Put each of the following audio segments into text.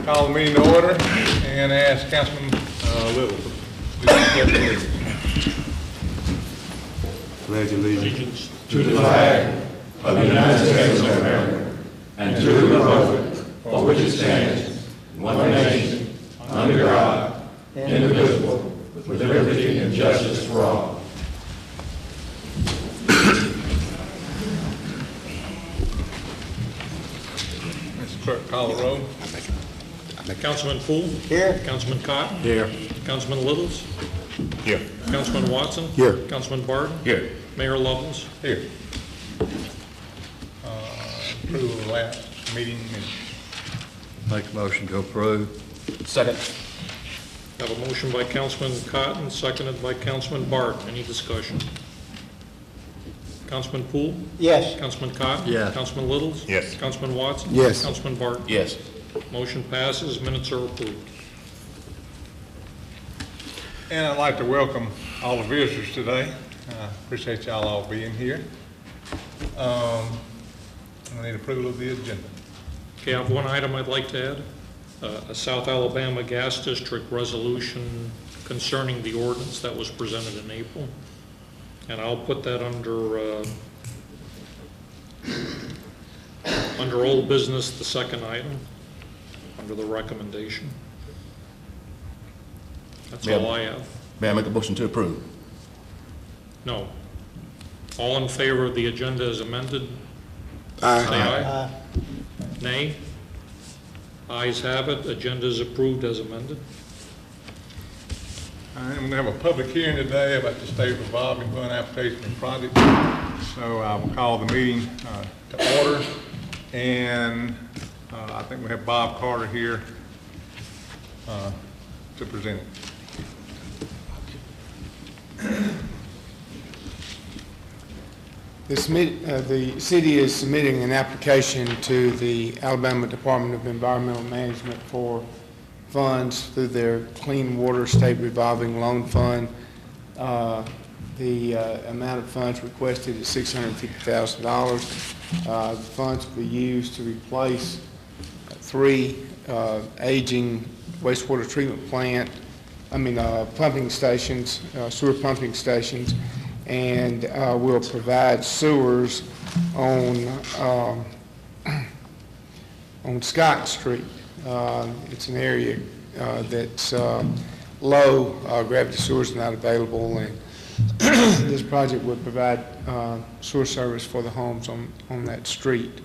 Call the meeting to order and ask Councilman Little to do the pledge of allegiance. Pledge allegiance to the flag of the United States of America and to the republic for which it stands, one nation, under God, indivisible, with liberty and justice for all. Mr. Clerk, call the roll. Councilman Poole? Here. Councilman Cotton? Here. Councilman Littles? Here. Councilman Watson? Here. Councilman Barton? Here. Mayor Lovelace? Here. Approval of the last meeting minutes. Make a motion to approve. Second. I have a motion by Councilman Cotton, seconded by Councilman Barton. Any discussion? Councilman Poole? Yes. Councilman Cotton? Yes. Councilman Littles? Yes. Councilman Watson? Yes. Councilman Barton? Yes. Motion passes. Minutes are approved. And I'd like to welcome all the visitors today. Appreciate y'all all being here. I need approval of the agenda. Okay, I have one item I'd like to add. A South Alabama Gas District resolution concerning the ordinance that was presented in April. And I'll put that under old business, the second item, under the recommendation. That's all I have. May I make a motion to approve? No. All in favor of the agenda as amended? Aye. Say aye. Nay? Ayes have it. Agenda is approved as amended. I'm going to have a public hearing today about the state revolving fund application and project. So I will call the meeting to order. And I think we have Bob Carter here to present it. The city is submitting an application to the Alabama Department of Environmental Management for funds through their Clean Water State Revolving Loan Fund. The amount of funds requested is $650,000. The funds will be used to replace 3 aging wastewater treatment pumping stations, sewer pumping stations, and will provide sewers on Scott Street. It's an area that's low, gravity sewers are not available, and this project would provide sewer service for the homes on that street.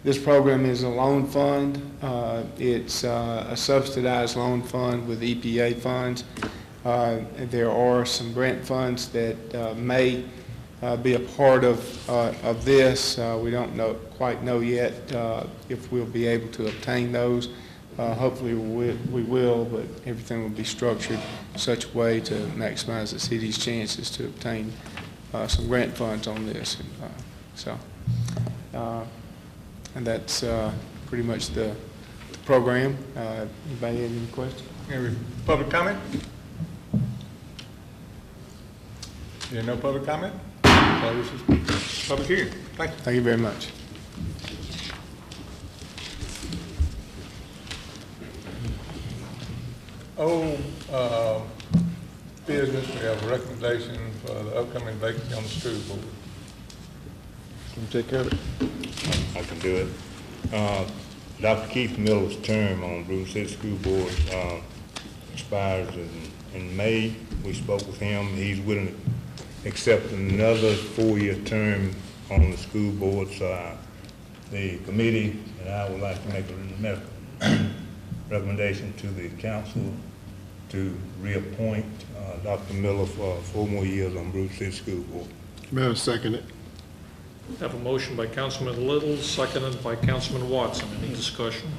This program is a loan fund. It's a subsidized loan fund with EPA funds. There are some grant funds that may be a part of this. We don't quite know yet if we'll be able to obtain those. Hopefully we will, but everything will be structured in such a way to maximize the city's chances to obtain some grant funds on this. And that's pretty much the program. Anybody have any questions? Any public comment? There no public comment? So this is public hearing. Thank you. Thank you very much. Business, we have a recommendation for the upcoming vacancy on the school board. Can you take care of it? I can do it. Dr. Keith Miller's term on Brewton City School Board expires in May. We spoke with him. He's willing to accept another 4-year term on the school board. So the committee and I would like to make a recommendation to the council to reappoint Dr. Miller for 4 more years on Brewton City School Board. May I second it? I have a motion by Councilman Little, seconded by Councilman Watson. Any discussion?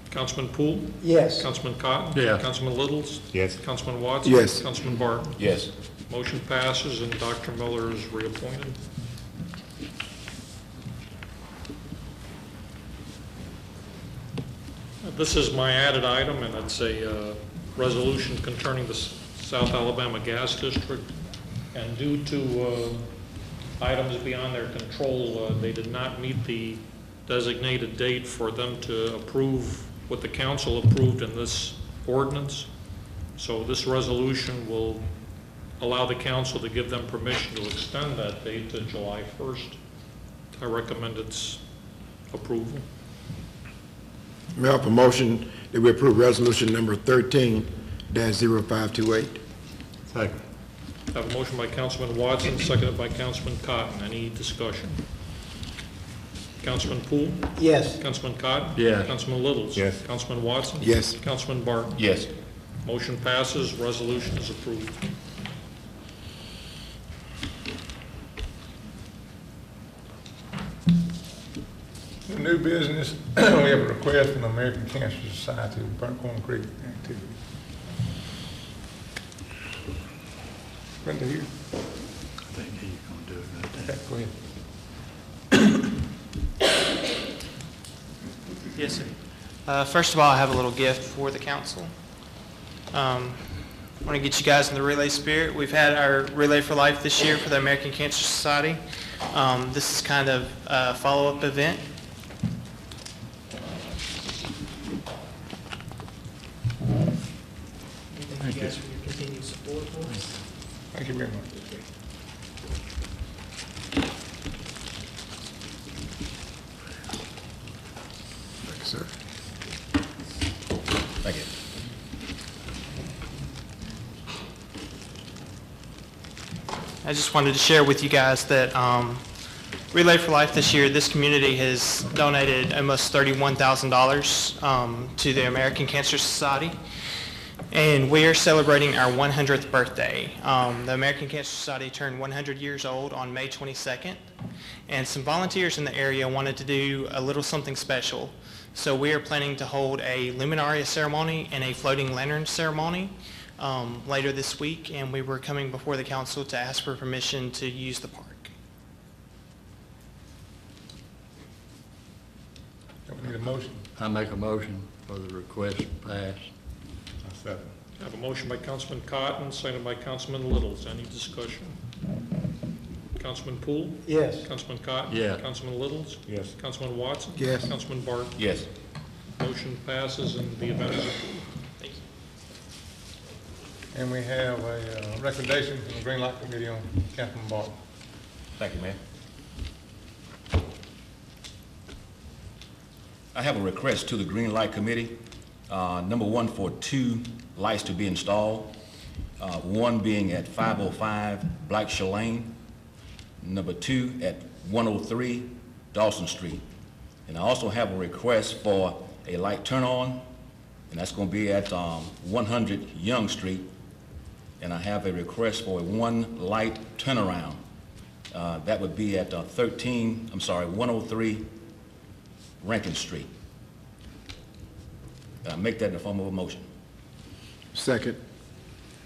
Councilman Poole? Yes. Councilman Cotton? Yes. Councilman Littles? Yes. Councilman Watson? Yes. Councilman Barton? Yes. Motion passes and Dr. Miller is reappointed. This is my added item, and it's a resolution concerning the South Alabama Gas District. And due to items beyond their control. They did not meet the designated date for them to approve what the council approved in this ordinance. So this resolution will allow the council to give them permission to extend that date to July 1st. I recommend its approval. May I have a motion that we approve resolution number 13-0528? Second. I have a motion by Councilman Watson, seconded by Councilman Cotton. Any discussion? Councilman Poole? Yes. Councilman Cotton? Yes. Councilman Littles? Yes. Councilman Watson? Yes. Councilman Barton? Yes. Motion passes, resolution is approved. New business, we have a request from the American Cancer Society of Burnt Corn Creek activity. Brenda here? I think he's gonna do it right there. Okay, go ahead. Yes, sir. First of all, I have a little gift for the council. I want to get you guys in the relay spirit. We've had our Relay for Life this year for the American Cancer Society. This is kind of a follow-up event. Thank you guys for your continued support for us. Thank you very much. Thank you, sir. Thank you. I just wanted to share with you guys that Relay for Life this year, this community has donated almost $31,000 to the American Cancer Society. And we are celebrating our 100th birthday. The American Cancer Society turned 100 years old on May 22nd, and some volunteers in the area wanted to do a little something special. So we are planning to hold a luminaria ceremony and a floating lantern ceremony later this week, and we were coming before the council to ask for permission to use the park. We need a motion. I make a motion for the request to pass. I second. I have a motion by Councilman Cotton, seconded by Councilman Littles. Any discussion? Councilman Poole? Yes. Councilman Cotton? Yes. Councilman Littles? Yes. Councilman Watson? Yes. Councilman Barton? Yes. Motion passes and the event is approved. Thank you. And we have a recommendation from the Green Light Committee on Councilman Barton. Thank you, Mayor. I have a request to the Green Light Committee. Number one, for 2 lights to be installed. One being at 505 Blackshaw Lane. Number 2 at 103 Dawson Street. And I also have a request for a light turn-on, and that's going to be at 100 Young Street. And I have a request for a 1 light turnaround. That would be at 103 Rankin Street. Make that in the form of a motion. Second.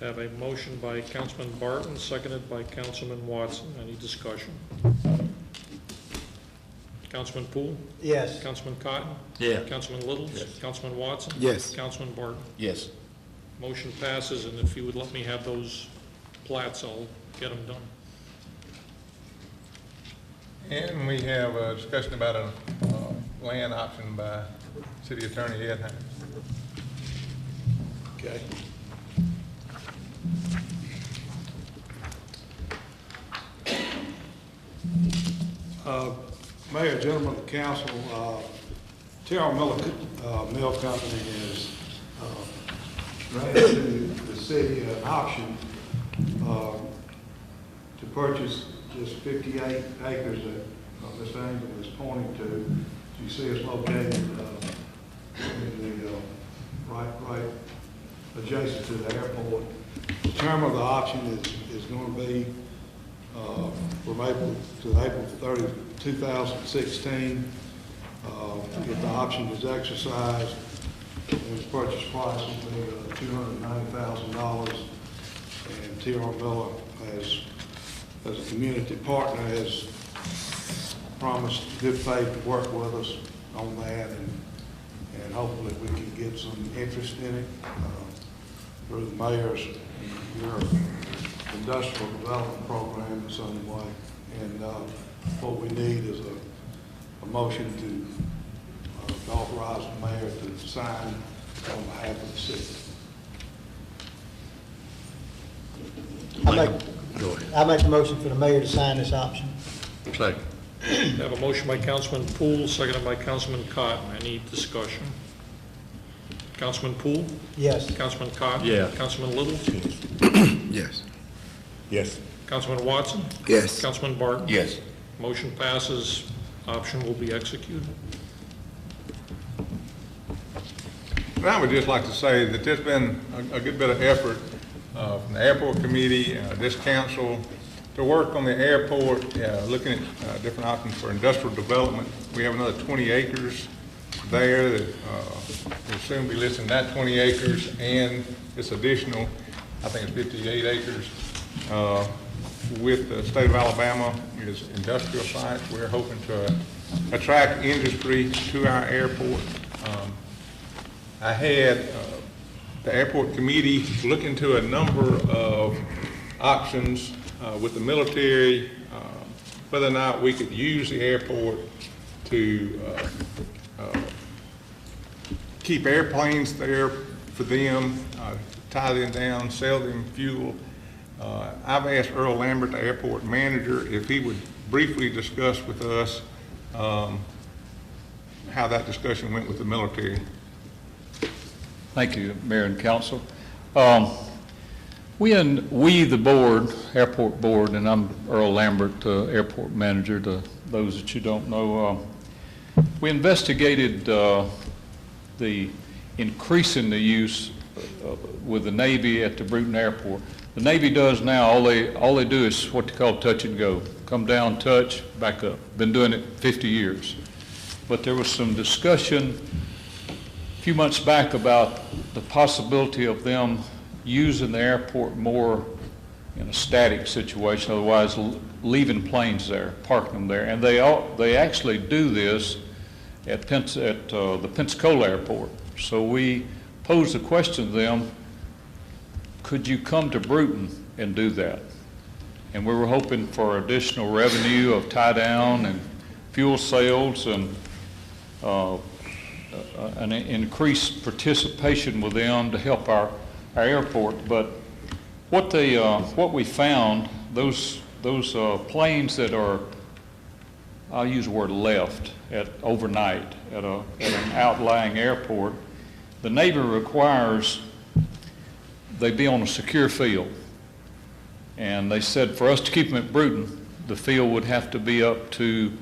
Have a motion by Councilman Barton, seconded by Councilman Watson. Any discussion? Councilman Poole? Yes. Councilman Cotton? Yes. Councilman Littles? Yes. Councilman Watson? Yes. Councilman Barton? Yes. Motion passes, and if you would let me have those plats, I'll get them done. And we have a discussion about a land option by City Attorney Ed Hines. Okay. Mayor, gentlemen of the council, T.R. Miller Mill Company has granted to the city an option to purchase just 58 acres that Ms. Angel is pointing to. You see it's located in the right adjacent to the airport. The term of the option is going to be from April to April 30, 2016. If the option is exercised, the purchase price will be $290,000. And T.R. Miller, as a community partner, has promised good faith to work with us on that, and hopefully we can get some interest in it through the mayor's your industrial development program in some way. And what we need is a motion to authorize the mayor to sign on behalf of the city. I make the motion for the mayor to sign this option. Second. I have a motion by Councilman Poole, seconded by Councilman Cotton. Any discussion? Councilman Poole? Yes. Councilman Cotton? Yes. Councilman Little? Yes. Yes. Councilman Watson? Yes. Councilman Barton? Yes. Motion passes. Option will be executed. And I would just like to say that there's been a good bit of effort from the airport committee, this council, to work on the airport, looking at different options for industrial development. We have another 20 acres there that will soon be listing that 20 acres and this additional, I think it's 58 acres, with the state of Alabama is industrial sites. We're hoping to attract industry to our airport. I had the airport committee look into a number of options with the military, whether or not we could use the airport to keep airplanes there for them, tie them down, sell them fuel. I've asked Earl Lambert, the airport manager, if he would briefly discuss with us how that discussion went with the military. Thank you, Mayor and Council. We, the board, airport board, and I'm Earl Lambert, airport manager, to those that you don't know, we investigated the increasing the use with the Navy at the Brewton Airport. The Navy does now, all they do is what they call touch and go. Come down, touch, back up. Been doing it 50 years. But there was some discussion a few months back about the possibility of them using the airport more in a static situation, otherwise leaving planes there, parking them there. And they actually do this at the Pensacola Airport. So we posed the question to them, could you come to Brewton and do that? And we were hoping for additional revenue of tie down and fuel sales and an increased participation with them to help our airport. But what we found, those planes that are, I'll use the word left overnight at an outlying airport, the Navy requires they be on a secure field. And they said for us to keep them at Brewton, the field would have to be up to,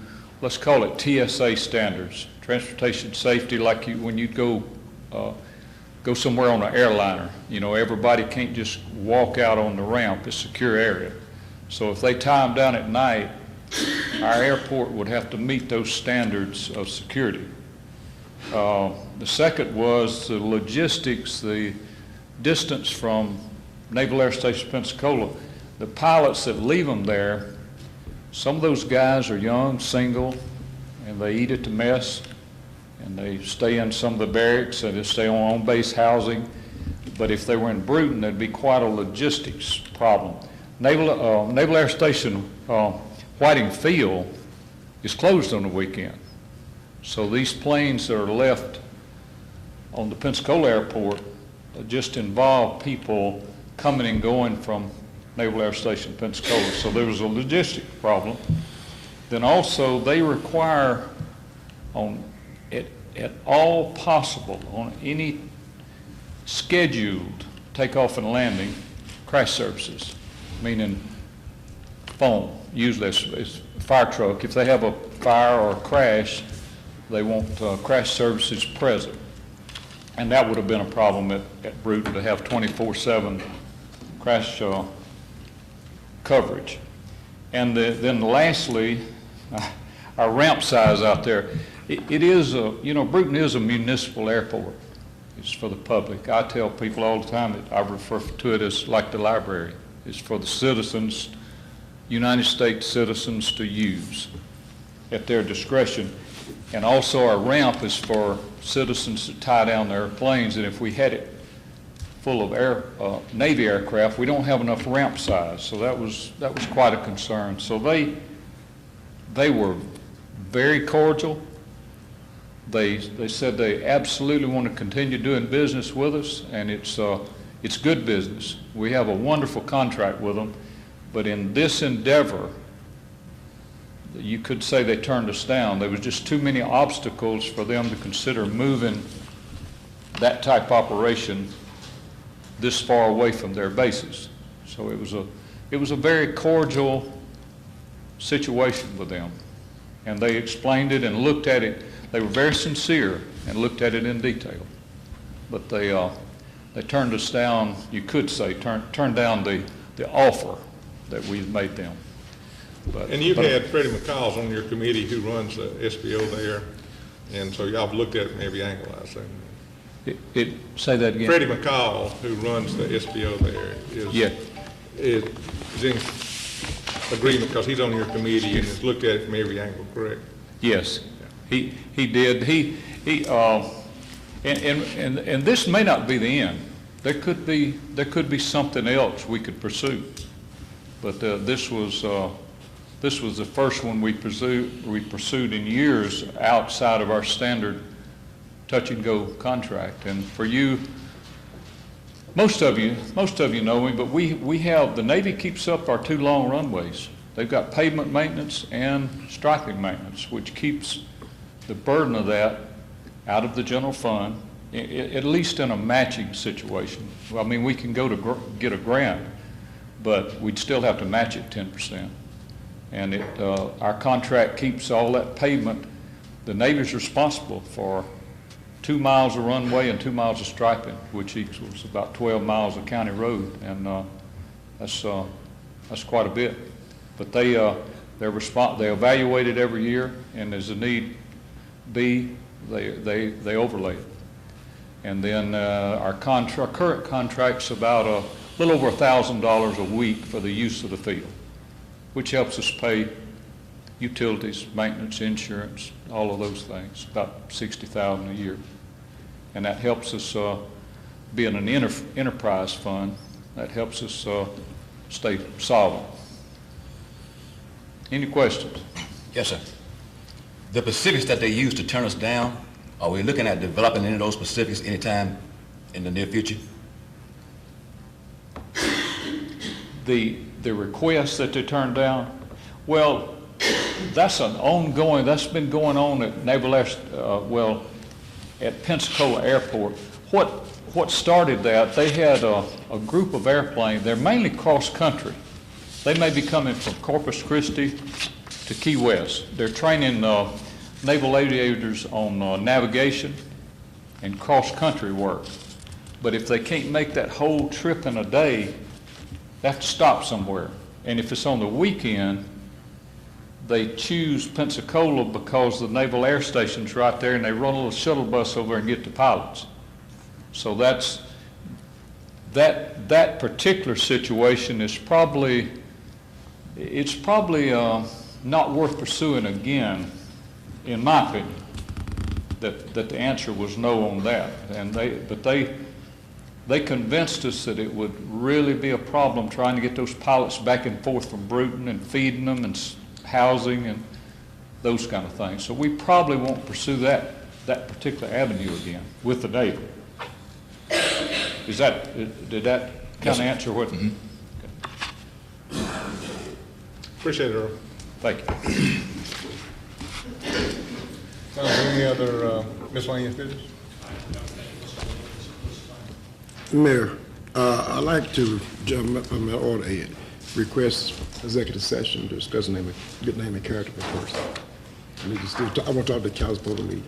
let's call it TSA standards, transportation safety, like when you go somewhere on an airliner. You know, everybody can't just walk out on the ramp, it's a secure area. So if they tie them down at night, our airport would have to meet those standards of security. The second was the logistics, the distance from Naval Air Station Pensacola. The pilots that leave them there, some of those guys are young, single, and they eat at the mess, and they stay in some of the barracks, and they stay on on-base housing. But if they were in Brewton, there'd be quite a logistics problem. Naval Air Station Whiting Field is closed on the weekend. So these planes that are left on the Pensacola Airport just involve people coming and going from Naval Air Station Pensacola. So there was a logistic problem. Then also they require at all possible on any scheduled takeoff and landing crash services, meaning foam. Usually it's a fire truck. If they have a fire or a crash, they want crash services present. And that would have been a problem at Brewton to have 24/7 crash coverage. And then lastly, our ramp size out there. It is Brewton is a municipal airport. It's for the public. I tell people all the time that I refer to it as like the library. It's for the citizens, United States citizens, to use at their discretion. And also our ramp is for citizens to tie down their planes. And if we had it full of Navy aircraft, we don't have enough ramp size. So that was quite a concern. So They were very cordial. They said they absolutely want to continue doing business with us, and it's good business. We have a wonderful contract with them, but in this endeavor, you could say they turned us down. There was just too many obstacles for them to consider moving that type of operation this far away from their bases. So it was a very cordial situation with them. And they explained it and looked at it. They were very sincere and looked at it in detail. But they turned us down, you could say, turned down the offer that we made them. And you've had Freddie McCall's on your committee who runs the SBO there, and so y'all have looked at it from every angle, I assume. Say that again? Freddie McCall, who runs the SBO there, is in agreement because he's on your committee and has looked at it from every angle, correct? Yes, he did. And this may not be the end. There could be something else we could pursue, but this was the first one we pursued in years outside of our standard touch-and-go contract. And for you, most of you know me, but we have, the Navy keeps up our 2 long runways. They've got pavement maintenance and striping maintenance, which keeps the burden of that out of the general fund, at least in a matching situation. I mean, we can go to get a grant, but we'd still have to match it 10%. And our contract keeps all that pavement. The Navy's responsible for 2 miles of runway and 2 miles of striping, which equals about 12 miles of county road, and that's quite a bit. But they evaluate it every year, and as the need be, they overlay it. And then our current contract's about a little over $1,000 a week for the use of the field, which helps us pay utilities, maintenance, insurance, all of those things, about $60,000 a year. And that helps us be in an enterprise fund. That helps us stay solvent. Any questions? Yes, sir. The specifics that they use to turn us down, are we looking at developing any of those specifics anytime in the near future? The requests that they turned down, well, that's been going on at Naval Air, at Pensacola Airport. What started that, they had a group of airplanes, they're mainly cross-country. They may be coming from Corpus Christi to Key West. They're training naval aviators on navigation and cross-country work. But if they can't make that whole trip in a day, they have to stop somewhere. And if it's on the weekend, they choose Pensacola because the Naval Air Station's right there, and they run a little shuttle bus over and get the pilots. So that particular situation is probably not worth pursuing again, in my opinion. That the answer was no on that, and they convinced us that it would really be a problem trying to get those pilots back and forth from Brewton and feeding them and housing and those kind of things. So we probably won't pursue that particular avenue again with the Navy. Did that kind of answer what? Mm-hmm. Appreciate it, Earl. Thank you. Any other miscellaneous business? Mayor, I'd like to jump up on my order ahead. Request executive session to discuss good name and character first. I want to talk to the council for the meeting.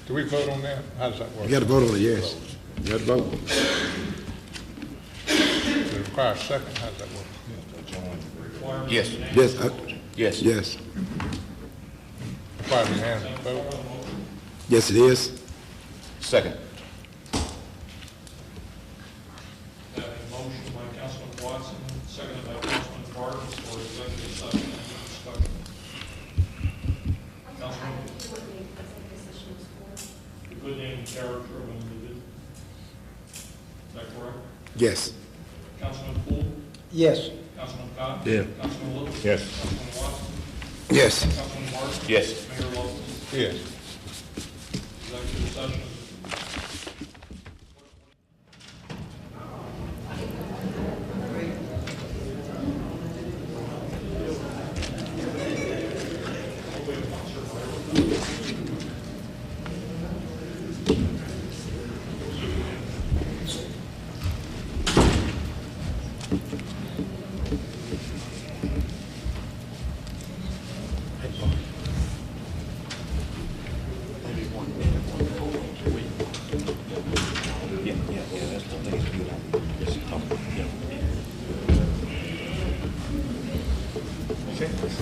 Do we vote on that? How does that work? You got to vote on it, yes. You got to vote. Does it require a second? How does that work? Yes. Yes. Yes. Yes. Requires a unanimous vote? Yes, it is. Second. Have a motion by Councilman Watson, seconded by Councilman Barton for executive session and discussion. Councilman? The good name and character of an individual. Is that correct? Yes. Councilman Poole? Yes. Councilman Cox? Yeah. Councilman Lewis? Yes. Councilman Watson? Yes. Councilman Martin? Yes. Mayor Lopez? Yes. Executive session.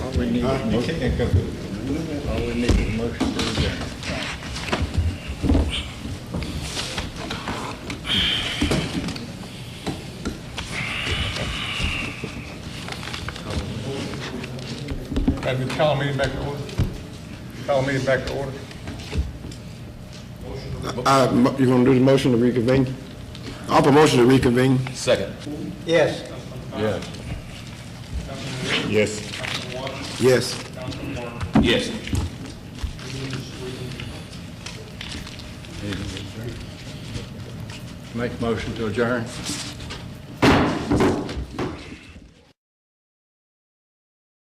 All we need, You can't come to all we need is a motion to adjourn. Have you call a meeting back to order? Call a meeting back to order? You gonna do the motion to reconvene? I'll promotion to reconvene. Second. Yes. Yes. Yes. Councilman Watson? Yes. Councilman Martin? Yes. Make a motion to adjourn.